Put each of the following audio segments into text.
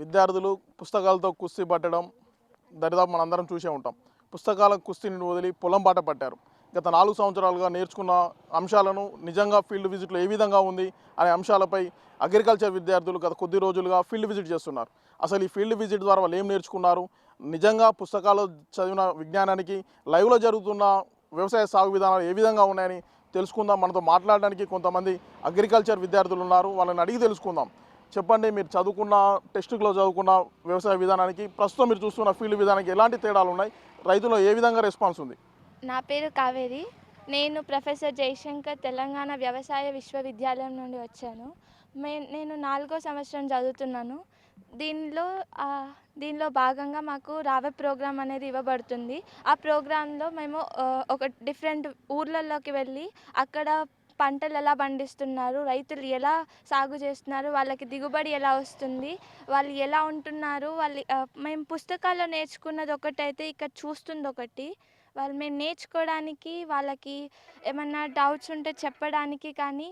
విద్యార్థులు పుస్తకాలతో కుస్తీ పట్టడం దరిదాపు మనందరం చూసే ఉంటాం. పుస్తకాల కుస్తీని వదిలి పొలం బాట పట్టారు. గత 4 సంవత్సరాలుగా నేర్చుకున్న అంశాలను నిజంగా ఫీల్డ్ విజిట్లో ఏ విధంగా ఉంది అనే అంశాలపై అగ్రికల్చర్ విద్యార్థులు గత కొద్ది రోజులుగా ఫీల్డ్ విజిట్ చేస్తున్నారు. అసలు ఈ ఫీల్డ్ విజిట్ ద్వారా వాళ్ళు ఏం నేర్చుకున్నారు, నిజంగా పుస్తకాలు చదివిన విజ్ఞానానికి లైవ్లో జరుగుతున్న వ్యవసాయ సాగు విధానాలు ఏ విధంగా ఉన్నాయని తెలుసుకుందాం. మనతో మాట్లాడడానికి కొంతమంది అగ్రికల్చర్ విద్యార్థులు ఉన్నారు, వాళ్ళని అడిగి తెలుసుకుందాం. చెప్పండి, మీరు చదువుకున్న టెక్స్ట్బుక్లో చదువుకున్న వ్యవసాయ విధానానికి ప్రస్తుతం మీరు చూస్తున్న ఫీల్డ్ విధానానికి ఎలాంటి తేడాలు ఉన్నాయి, రైతుల్లో ఏ విధంగా రెస్పాన్స్ ఉంది? నా పేరు కావేరి. నేను ప్రొఫెసర్ జయశంకర్ తెలంగాణ వ్యవసాయ విశ్వవిద్యాలయం నుండి వచ్చాను. నేను 4వ సంవత్సరం చదువుతున్నాను. దీనిలో భాగంగా మాకు రావే ప్రోగ్రామ్ అనేది ఇవ్వబడుతుంది. ఆ ప్రోగ్రాంలో మేము ఒక డిఫరెంట్ ఊర్లలోకి వెళ్ళి అక్కడ పంటలు ఎలా పండిస్తున్నారు, రైతులు ఎలా సాగు చేస్తున్నారు, వాళ్ళకి దిగుబడి ఎలా వస్తుంది, వాళ్ళు ఎలా ఉంటున్నారు, మేము పుస్తకాల్లో నేర్చుకున్నది ఒకటైతే ఇక్కడ చూస్తుంది ఒకటి. మేము నేర్చుకోవడానికి, వాళ్ళకి ఏమన్నా డౌట్స్ ఉంటే చెప్పడానికి కానీ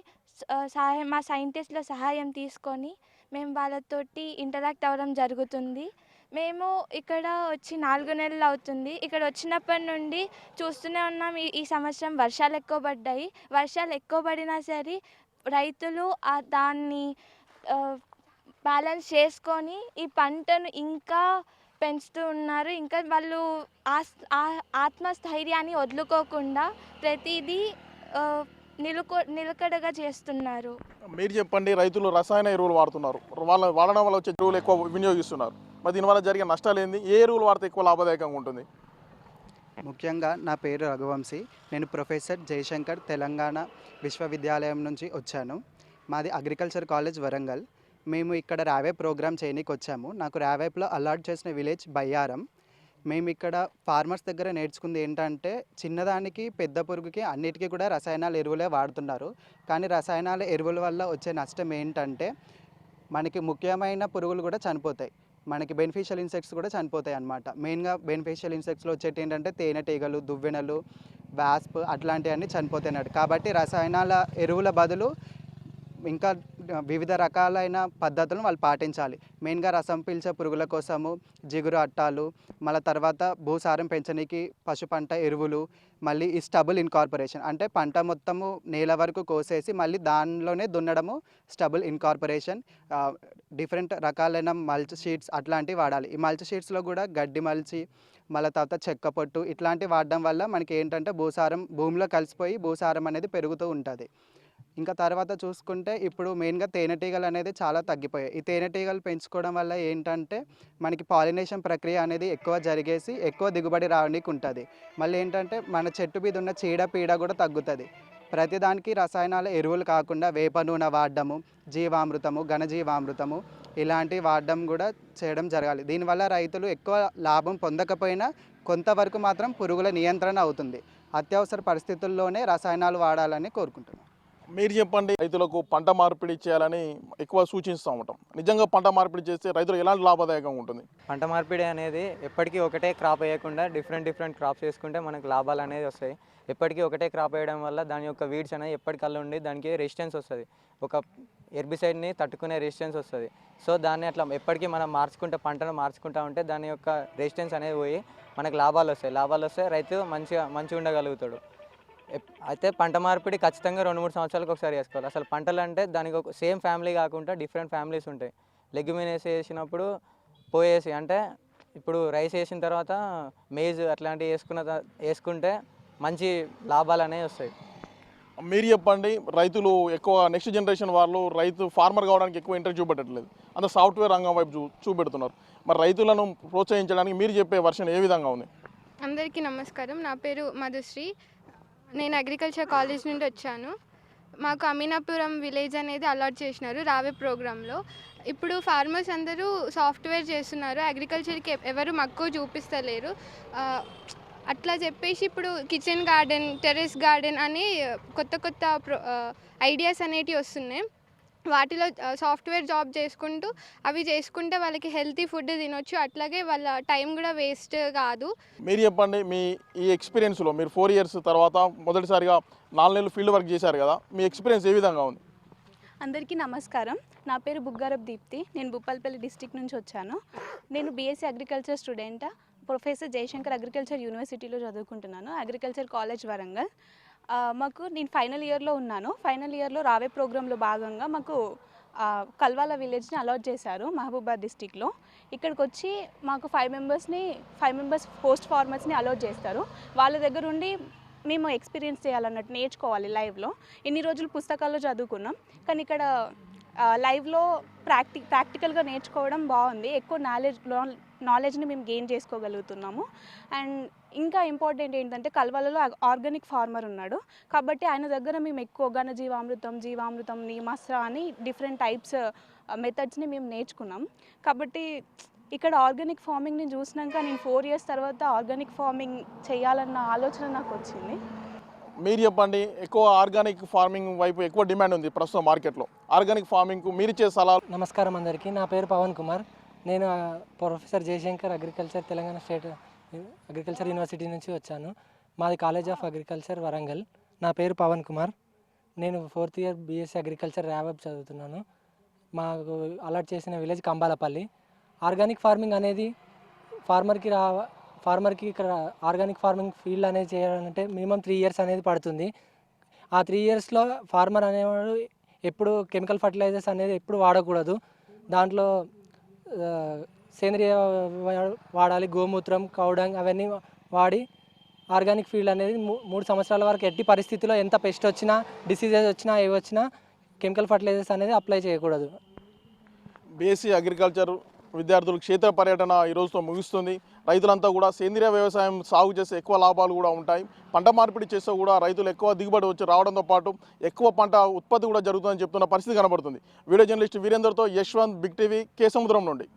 మా సైంటిస్టుల సహాయం తీసుకొని మేము వాళ్ళతోటి ఇంటరాక్ట్ అవ్వడం జరుగుతుంది. మేము ఇక్కడ వచ్చి 4 నెలలు అవుతుంది. ఇక్కడ వచ్చినప్పటి నుండి చూస్తూనే ఉన్నాం, ఈ సంవత్సరం వర్షాలు ఎక్కువ పడ్డాయి. వర్షాలు ఎక్కువ పడినా సరే రైతులు దాన్ని బ్యాలెన్స్ చేసుకొని ఈ పంటను ఇంకా పెంచుతూ ఉన్నారు. ఇంకా వాళ్ళు ఆత్మస్థైర్యాన్ని వదులుకోకుండా ప్రతిదీ నిలకడగా చేస్తున్నారు. మీరు చెప్పండి, రైతులు రసాయన ఎరువులు వాడుతున్నారు, వాడడం వల్ల వచ్చే ఎరువులు ఎక్కువ వినియోగిస్తున్నారు. మరి దీనివల్ల జరిగే నష్టాలు ఏంది? ఏ ఎరువులు వాడితే ఎక్కువ లాభదాయకంగా ఉంటుంది? ముఖ్యంగా నా పేరు రఘువంశీ. నేను ప్రొఫెసర్ జయశంకర్ తెలంగాణ విశ్వవిద్యాలయం నుంచి వచ్చాను. మాది అగ్రికల్చర్ కాలేజ్ వరంగల్. మేము ఇక్కడ రావే ప్రోగ్రామ్ చేయడానికి వచ్చాము. నాకు రావేప్లో అలాట్ చేసిన విలేజ్ బయ్యారం. మేము ఇక్కడ ఫార్మర్స్ దగ్గర నేర్చుకుంది ఏంటంటే, చిన్నదానికి పెద్ద పురుగుకి అన్నిటికీ కూడా రసాయనాల ఎరువులే వాడుతున్నారు. కానీ రసాయనాల ఎరువుల వల్ల వచ్చే నష్టం ఏంటంటే, మనకి ముఖ్యమైన పురుగులు కూడా చనిపోతాయి, మనకి బెనిఫిషియల్ ఇన్సెక్ట్స్ కూడా చనిపోతాయి అన్నమాట. మెయిన్గా బెనిఫిషియల్ ఇన్సెక్ట్స్లో వచ్చేటి ఏంటంటే తేనెటీగలు, దువ్వెనలు, వాస్ప్ అట్లాంటివన్నీ చనిపోతాయి అన్నట్టు. కాబట్టి రసాయనాల ఎరువుల బదులు ఇంకా వివిధ రకాలైన పద్ధతులను వాళ్ళు పాటించాలి. మెయిన్గా రసం పీల్చే పురుగుల కోసము జిగురు అట్టాలు, మళ్ళీ తర్వాత భూసారం పెంచడానికి పశు పంట ఎరువులు, మళ్ళీ ఈ స్టబుల్ ఇన్కార్పొరేషన్ అంటే పంట మొత్తము నేల వరకు కోసేసి మళ్ళీ దానిలోనే దున్నడము స్టబుల్ ఇన్కార్పొరేషన్. డిఫరెంట్ రకాలైన మల్చ్ షీట్స్ అట్లాంటివి వాడాలి. ఈ మల్చ్ షీట్స్లో కూడా గడ్డి మల్చి, మళ్ళీ తర్వాత చెక్క పొట్టు ఇట్లాంటివి వాడడం వల్ల మనకి ఏంటంటే భూసారం భూమిలో కలిసిపోయి భూసారం అనేది పెరుగుతూ ఉంటుంది. ఇంకా తర్వాత చూసుకుంటే ఇప్పుడు మెయిన్గా తేనెటీగలు అనేది చాలా తగ్గిపోయాయి. ఈ తేనెటీగలు పెంచుకోవడం వల్ల ఏంటంటే మనకి పాలినేషన్ ప్రక్రియ అనేది ఎక్కువ జరిగేసి ఎక్కువ దిగుబడి రావడానికి ఉంటుంది. మళ్ళీ ఏంటంటే మన చెట్టు మీద ఉన్న చీడపీడ కూడా తగ్గుతుంది. ప్రతిదానికి రసాయనాల ఎరువులు కాకుండా వేప నూనె వాడడము, జీవామృతము, ఘనజీవామృతము ఇలాంటివి వాడడం కూడా చేయడం జరగాలి. దీనివల్ల రైతులు ఎక్కువ లాభం పొందకపోయినా కొంతవరకు మాత్రం పురుగుల నియంత్రణ అవుతుంది. అత్యవసర పరిస్థితుల్లోనే రసాయనాలు వాడాలని కోరుకుంటున్నాను. మీరు చెప్పండి, రైతులకు పంట మార్పిడి చేయాలని ఎక్కువ సూచిస్తూ ఉంటాం. నిజంగా పంట మార్పిడి చేస్తే రైతులకు ఎలాంటి లాభదాయకంగా ఉంటుంది? పంట మార్పిడి అనేది ఎప్పటికీ ఒకటే క్రాప్ వేయకుండా డిఫరెంట్ క్రాప్స్ వేసుకుంటే మనకు లాభాలు అనేది వస్తాయి. ఎప్పటికీ ఒకటే క్రాప్ వేయడం వల్ల దాని యొక్క వీడ్స్ అనేది ఎప్పటికల్లా ఉండి దానికి రెసిస్టెన్స్ వస్తుంది, ఒక హెర్బిసైడ్ని తట్టుకునే రెసిస్టెన్స్ వస్తుంది. సో దాన్ని అట్లా ఎప్పటికీ మనం పంటను మార్చుకుంటూ ఉంటే దాని యొక్క రెసిస్టెన్స్ అనేది పోయి మనకు లాభాలు వస్తాయి. రైతు మంచిగా ఉండగలుగుతాడు. అయితే పంట మార్పిడి ఖచ్చితంగా 2-3 సంవత్సరాలకు ఒకసారి చేసుకోవాలి. అసలు పంటలు అంటే దానికి ఒక సేమ్ ఫ్యామిలీ కాకుండా డిఫరెంట్ ఫ్యామిలీస్ ఉంటాయి. లెగ్యుమినేస్ వేసినప్పుడు పోయేసి అంటే ఇప్పుడు రైస్ వేసిన తర్వాత మేజ్ అట్లాంటివి వేసుకుంటే మంచి లాభాలు అనేవి వస్తాయి. మీరు చెప్పండి, రైతులు ఎక్కువ నెక్స్ట్ జనరేషన్ వాళ్ళు ఫార్మర్ కావడానికి ఎక్కువ ఇంట్రెస్ట్ చూపెట్టట్లేదు, అంత సాఫ్ట్వేర్ రంగం వైపు చూపెడుతున్నారు. మరి రైతులను ప్రోత్సహించడానికి మీరు చెప్పే వర్షన్ ఏ విధంగా ఉంది? అందరికీ నమస్కారం. నా పేరు మధుశ్రీ. నేను అగ్రికల్చర్ కాలేజ్ నుండి వచ్చాను. మాకు అమీనాపురం విలేజ్ అనేది అలాట్ చేసినారు రావే ప్రోగ్రాంలో. ఇప్పుడు ఫార్మర్స్ అందరూ సాఫ్ట్వేర్ చేస్తున్నారు, అగ్రికల్చర్కి ఎవరు మక్కువ చూపిస్తలేరు. అట్లా చెప్పేసి ఇప్పుడు కిచెన్ గార్డెన్, టెర్రస్ గార్డెన్ అని కొత్త ఐడియాస్ అనేటివి వస్తున్నాయి. వాటిలో సాఫ్ట్వేర్ జాబ్ చేసుకుంటే వాళ్ళకి హెల్తీ ఫుడ్ తినొచ్చు, అట్లాగే వాళ్ళ టైం కూడా వేస్ట్ కాదు. మీరు చెప్పండి, మీ ఈ ఎక్స్పీరియన్స్లో మీరు 4 ఇయర్స్ తర్వాత మొదటిసారిగా 4 నెలలు ఫీల్డ్ వర్క్ చేశారు కదా, మీ ఎక్స్పీరియన్స్ ఏ విధంగా ఉంది? అందరికీ నమస్కారం. నా పేరు బుగ్గారపు దీప్తి. నేను భూపాలపల్లి డిస్ట్రిక్ట్ నుంచి వచ్చాను. నేను BSc agriculture student. Professor Jayashankar agriculture యూనివర్సిటీలో చదువుకుంటున్నాను. Agriculture college Warangal. నేను ఫైనల్ ఇయర్లో ఉన్నాను. ఫైనల్ ఇయర్లో రావే ప్రోగ్రాంలో భాగంగా మాకు కల్వాల విలేజ్ని అలాట్ చేశారు మహబూబాద్ డిస్టిక్లో. ఇక్కడికి వచ్చి మాకు 5 మెంబర్స్ పోస్ట్ ఫార్మర్స్ని అలాట్ చేస్తారు. వాళ్ళ దగ్గర ఉండి మేము ఎక్స్పీరియన్స్ చేయాలన్నట్టు, నేర్చుకోవాలి లైవ్లో. ఇన్ని రోజులు పుస్తకాల్లో చదువుకున్నాం, కానీ ఇక్కడ లైవ్లో ప్రాక్టికల్గా నేర్చుకోవడం బాగుంది. ఎక్కువ నాలెడ్జ్ని మేము గెయిన్ చేసుకోగలుగుతున్నాము. అండ్ ఇంకా ఇంపార్టెంట్ ఏంటంటే కల్వాలలో ఆర్గానిక్ ఫార్మర్ ఉన్నాడు, కాబట్టి ఆయన దగ్గర మేము ఎక్కువ జీవామృతం, నీమాస్త్ర అని డిఫరెంట్ టైప్స్ మెథడ్స్ని మేము నేర్చుకున్నాం. కాబట్టి ఇక్కడ ఆర్గానిక్ ఫార్మింగ్ని చూసినాక నేను 4 ఇయర్స్ తర్వాత ఆర్గానిక్ ఫార్మింగ్ చేయాలన్న ఆలోచన నాకు వచ్చింది. మీరు చెప్పండి, ఎక్కువ ఆర్గానిక్ ఫార్మింగ్ వైపు ఎక్కువ డిమాండ్ ఉంది ప్రస్తుతం మార్కెట్లో. ఆర్గానిక్ ఫార్మింగ్కు మీరు ఇచ్చే సలహాలు? నమస్కారం అందరికీ. నా పేరు పవన్ కుమార్. నేను professor Jayashankar agriculture Telangana state agriculture university నుంచి వచ్చాను. మాది కాలేజ్ ఆఫ్ అగ్రికల్చర్ వరంగల్. నా పేరు పవన్ కుమార్. నేను 4th ఇయర్ బీఎస్సీ అగ్రికల్చర్ ర్యావబ్ చదువుతున్నాను. మాకు అలాట్ చేసిన విలేజ్ కంబాలపల్లి. ఆర్గానిక్ ఫార్మింగ్ అనేది ఫార్మర్కి ఇక్కడ ఆర్గానిక్ ఫార్మింగ్ ఫీల్డ్ అనేది చేయాలంటే మినిమం 3 ఇయర్స్ అనేది పడుతుంది. ఆ 3 ఇయర్స్లో ఫార్మర్ అనేవాడు ఎప్పుడు కెమికల్ ఫర్టిలైజర్స్ అనేది ఎప్పుడు వాడకూడదు. దాంట్లో సేంద్రియ వాడాలి, గోమూత్రం, కౌడంగ్ అవన్నీ వాడి ఆర్గానిక్ ఫీల్డ్ అనేది 3 సంవత్సరాల వరకు ఎట్టి పరిస్థితిలో ఎంత పెస్ట్ వచ్చినా, డిసీజెస్ వచ్చినా, ఏవి వచ్చినా కెమికల్ ఫర్టిలైజర్స్ అనేది అప్లై చేయకూడదు. బీఎస్సీ అగ్రికల్చర్ విద్యార్థులు క్షేత్ర పర్యటన ఈ రోజుతో ముగుస్తుంది. రైతులంతా కూడా సేంద్రియ వ్యవసాయం సాగు చేస్తే ఎక్కువ లాభాలు కూడా ఉంటాయి. పంట మార్పిడి చేస్తే కూడా రైతులు ఎక్కువ దిగుబడి వచ్చి రావడంతో పాటు ఎక్కువ పంట ఉత్పత్తి కూడా జరుగుతుందని చెప్తున్న పరిస్థితి కనబడుతుంది. వీడియో జర్నలిస్ట్ వీరేందర్తో Yashwant, Big TV, Kesamudram నుండి.